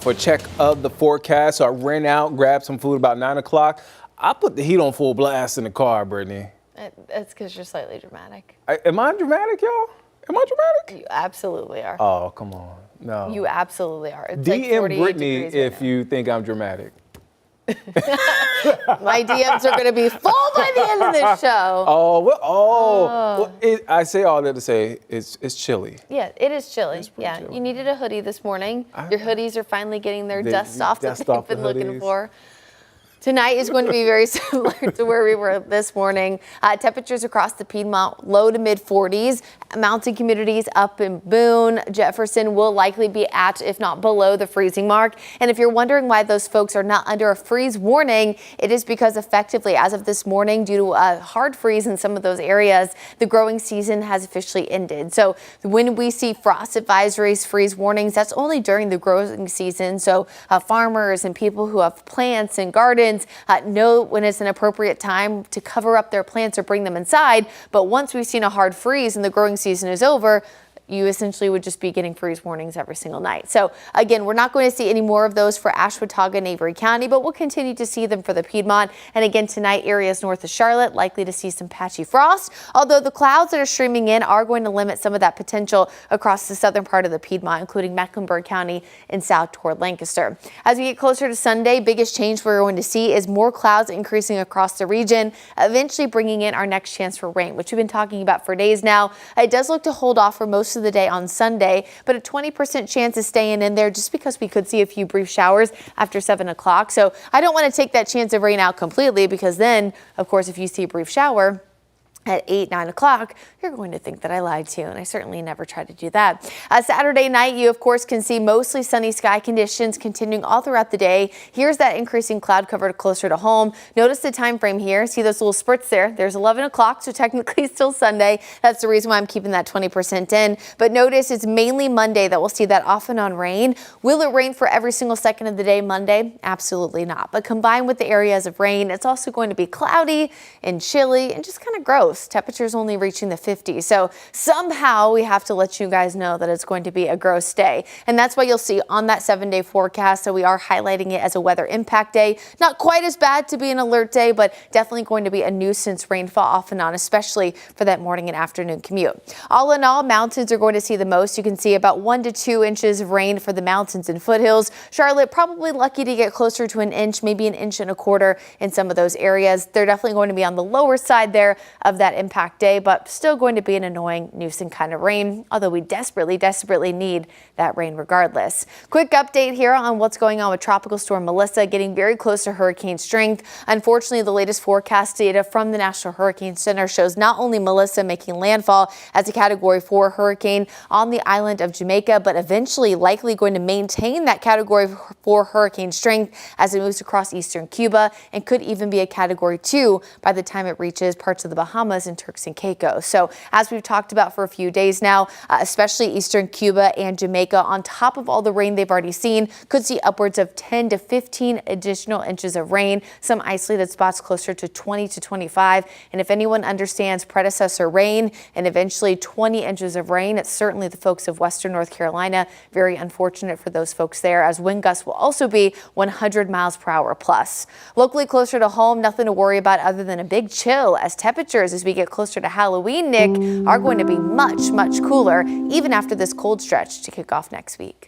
For check of the forecast, so I ran out, grabbed some food about 9 o'clock. I put the heat on full blast in the car, Brittany. It's because you're slightly dramatic. Am I dramatic, y'all? Am I dramatic? You absolutely are. Oh, come on. No. You absolutely are. It's DM like 48 Brittany degrees if right now. you think I'm dramatic. My DMs are going to be full by the end of this show. I say all that to say it's chilly. Yeah, it is chilly. Yeah, chilly. you needed a hoodie this morning. Your hoodies are finally getting their dust off that they've been looking for. Tonight is going to be very similar to where we were this morning. Temperatures across the Piedmont, low to mid 40s. Mountain communities up in Boone, Jefferson will likely be at, if not below, the freezing mark. And if you're wondering why those folks are not under a freeze warning, it is because effectively, as of this morning, due to a hard freeze in some of those areas, the growing season has officially ended. So when we see frost advisories, freeze warnings, that's only during the growing season. So farmers and people who have plants and gardens know when it's an appropriate time to cover up their plants or bring them inside. But once we've seen a hard freeze and the growing season is over, you essentially would just be getting freeze warnings every single night. So again, we're not going to see any more of those for Ashwaubenon and Avery County, but we'll continue to see them for the Piedmont. And again, tonight, areas north of Charlotte likely to see some patchy frost, although the clouds that are streaming in are going to limit some of that potential across the southern part of the Piedmont, including Mecklenburg County and south toward Lancaster. As we get closer to Sunday, biggest change we're going to see is more clouds increasing across the region, eventually bringing in our next chance for rain, which we've been talking about for days now. It does look to hold off for most of the day on Sunday, but a 20% chance is staying in there just because we could see a few brief showers after 7 o'clock. So I don't want to take that chance of rain out completely, because then, of course, if you see a brief shower at 8, 9 o'clock, you're going to think that I lied to you, and I certainly never try to do that. Saturday night, you of course can see mostly sunny sky conditions continuing all throughout the day. Here's that increasing cloud cover closer to home. Notice the time frame here. See those little spurts there? There's 11 o'clock, so technically still Sunday. That's the reason why I'm keeping that 20% in. But notice it's mainly Monday that we'll see that off and on rain. Will it rain for every single second of the day Monday? Absolutely not. But combined with the areas of rain, it's also going to be cloudy and chilly and just kind of gross. Temperatures only reaching the 50s. So somehow we have to let you guys know that it's going to be a gross day. And that's why you'll see on that 7-day forecast that we are highlighting it as a weather impact day. Not quite as bad to be an alert day, but definitely going to be a nuisance rainfall off and on, especially for that morning and afternoon commute. All in all, mountains are going to see the most. You can see about 1 to 2 inches of rain for the mountains and foothills. Charlotte probably lucky to get closer to an inch, maybe an inch and a quarter in some of those areas. They're definitely going to be on the lower side there of that impact day, but still going to be an annoying nuisance kind of rain, although we desperately need that rain regardless. Quick update here on what's going on with Tropical Storm Melissa, getting very close to hurricane strength. Unfortunately, the latest forecast data from the National Hurricane Center shows not only Melissa making landfall as a Category 4 hurricane on the island of Jamaica, but eventually likely going to maintain that Category 4 hurricane strength as it moves across eastern Cuba, and could even be a Category 2 by the time it reaches parts of the Bahamas and Turks and Caicos. So as we've talked about for a few days now, especially eastern Cuba and Jamaica, on top of all the rain they've already seen, could see upwards of 10 to 15 additional inches of rain, some isolated spots closer to 20 to 25. And if anyone understands predecessor rain and eventually 20 inches of rain, it's certainly the folks of western North Carolina. Very unfortunate for those folks there, as wind gusts will also be 100 miles per hour plus. Locally closer to home, nothing to worry about other than a big chill, as temperatures as we get closer to Halloween, Nick, are going to be much cooler even after this cold stretch to kick off next week.